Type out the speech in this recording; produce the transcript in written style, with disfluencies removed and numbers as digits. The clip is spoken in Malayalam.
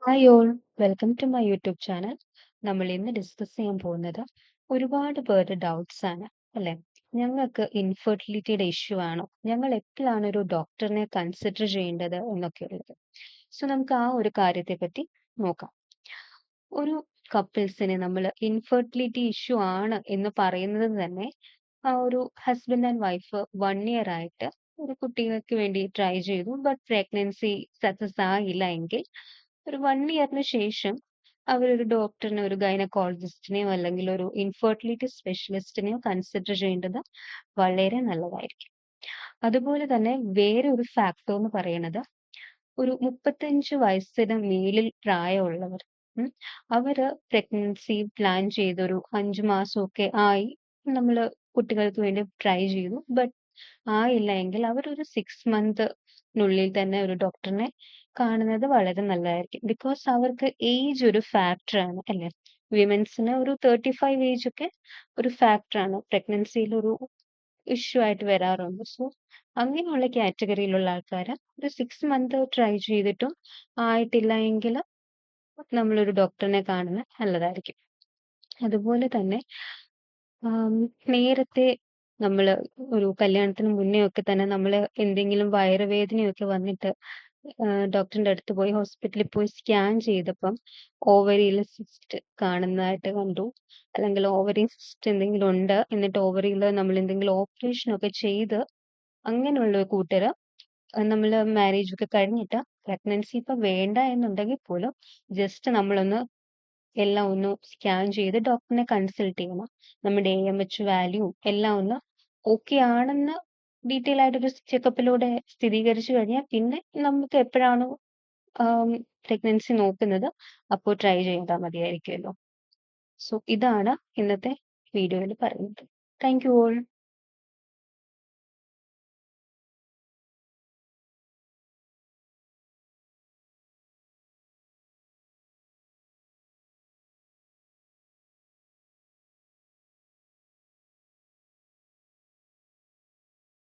Hi all, welcome to my YouTube channel. നമ്മൾ ഇന്ന് ഡിസ്കസ് ചെയ്യാൻ പോകുന്നത് ഒരുപാട് പേരുടെ ഡൗട്ട്സ് ആണ് അല്ലെ. ഞങ്ങൾക്ക് ഇൻഫെർട്ടിലിറ്റിയുടെ ഇഷ്യൂ ആണോ, ഞങ്ങൾ എപ്പോഴാണ് ഒരു ഡോക്ടറിനെ കൺസിഡർ ചെയ്യേണ്ടത് എന്നൊക്കെ ഉള്ളത്. സോ നമുക്ക് ആ ഒരു കാര്യത്തെ പറ്റി നോക്കാം. ഒരു കപ്പിൾസിനെ നമ്മൾ ഇൻഫെർട്ടിലിറ്റി ഇഷ്യൂ ആണ് എന്ന് പറയുന്നത് തന്നെ ആ ഒരു ഹസ്ബൻഡ് ആൻഡ് വൈഫ് 1 ഇയർ ആയിട്ട് ഒരു കുട്ടികൾക്ക് വേണ്ടി ട്രൈ ചെയ്തു, ബട്ട് പ്രഗ്നൻസി സക്സസ് ആയില്ല എങ്കിൽ ഒരു 1 ഇയറിന് ശേഷം അവരൊരു ഡോക്ടറിനെ, ഒരു ഗൈനക്കോളജിസ്റ്റിനെയോ അല്ലെങ്കിൽ ഒരു ഇൻഫെർട്ടിലിറ്റി സ്പെഷ്യലിസ്റ്റിനെയോ കൺസിഡർ ചെയ്യേണ്ടത് വളരെ നല്ലതായിരിക്കും. അതുപോലെ തന്നെ വേറെ ഒരു ഫാക്ടർ എന്ന് പറയുന്നത് ഒരു 35 വയസ്സിന് മേലിൽ പ്രായമുള്ളവർ. ഉം. അവര് പ്രഗ്നൻസി പ്ലാൻ ചെയ്തൊരു 5 മാസമൊക്കെ ആയി നമ്മള് കുട്ടികൾക്ക് വേണ്ടി ട്രൈ ചെയ്തു. ബട്ട് ആയില്ല എങ്കിൽ അവരൊരു 6 മന്ത്‌നുള്ളിൽ തന്നെ ഒരു ഡോക്ടറിനെ കാണുന്നത് വളരെ നല്ലതായിരിക്കും. ബിക്കോസ് അവർക്ക് ഏജ് ഒരു ഫാക്ടറാണ് അല്ലേ? വിമൻസിന് ഒരു 35 ഏജ് ഒക്കെ ഒരു ഫാക്ടറാണ്. പ്രഗ്നൻസിയിൽ ഒരു ഇഷ്യൂ ആയിട്ട് വരാറുണ്ട്. സോ അങ്ങനെയുള്ള കാറ്റഗറിയിലുള്ള ആൾക്കാര് ഒരു 6 മന്ത് ട്രൈ ചെയ്തിട്ടും ആയിട്ടില്ല എങ്കില് നമ്മളൊരു ഡോക്ടറിനെ കാണുന്നത് നല്ലതായിരിക്കും. അതുപോലെ തന്നെ ആം, നേരത്തെ നമ്മള് ഒരു കല്യാണത്തിന് മുന്നേ ഒക്കെ തന്നെ നമ്മള് എന്തെങ്കിലും വയറുവേദനയൊക്കെ വന്നിട്ട് ഡോക്ടറിന്റെ അടുത്ത് പോയി ഹോസ്പിറ്റലിൽ പോയി സ്കാൻ ചെയ്തപ്പം ഓവറിയിൽ സിസ്റ്റ് കാണുന്നതായിട്ട് കണ്ടു. അല്ലെങ്കിൽ ഓവറി സിസ്റ്റ് എന്തെങ്കിലും ഉണ്ട്, എന്നിട്ട് ഓവറിയിൽ നമ്മൾ എന്തെങ്കിലും ഓപ്പറേഷൻ ഒക്കെ ചെയ്ത് അങ്ങനെയുള്ള ഒരു കൂട്ടര് നമ്മള് മാരേജ് ഒക്കെ കഴിഞ്ഞിട്ട് പ്രഗ്നൻസി ഇപ്പൊ വേണ്ട എന്നുണ്ടെങ്കിൽ പോലും ജസ്റ്റ് നമ്മളൊന്ന് എല്ലാം ഒന്ന് സ്കാൻ ചെയ്ത് ഡോക്ടറിനെ കൺസൾട്ട് ചെയ്യണം. നമ്മുടെ AMH വാല്യൂ എല്ലാം ഒന്ന് ഓക്കെ ആണെന്ന് ഡീറ്റെയിൽ ആയിട്ടൊരു ചെക്കപ്പിലൂടെ സ്ഥിരീകരിച്ചു കഴിഞ്ഞാൽ പിന്നെ നമുക്ക് എപ്പോഴാണോ പ്രഗ്നൻസി നോക്കുന്നത് അപ്പോൾ ട്രൈ ചെയ്താൽ മതിയായിരിക്കുമല്ലോ. സോ ഇതാണ് ഇന്നത്തെ വീഡിയോയിൽ പറയുന്നത്. Thank you all.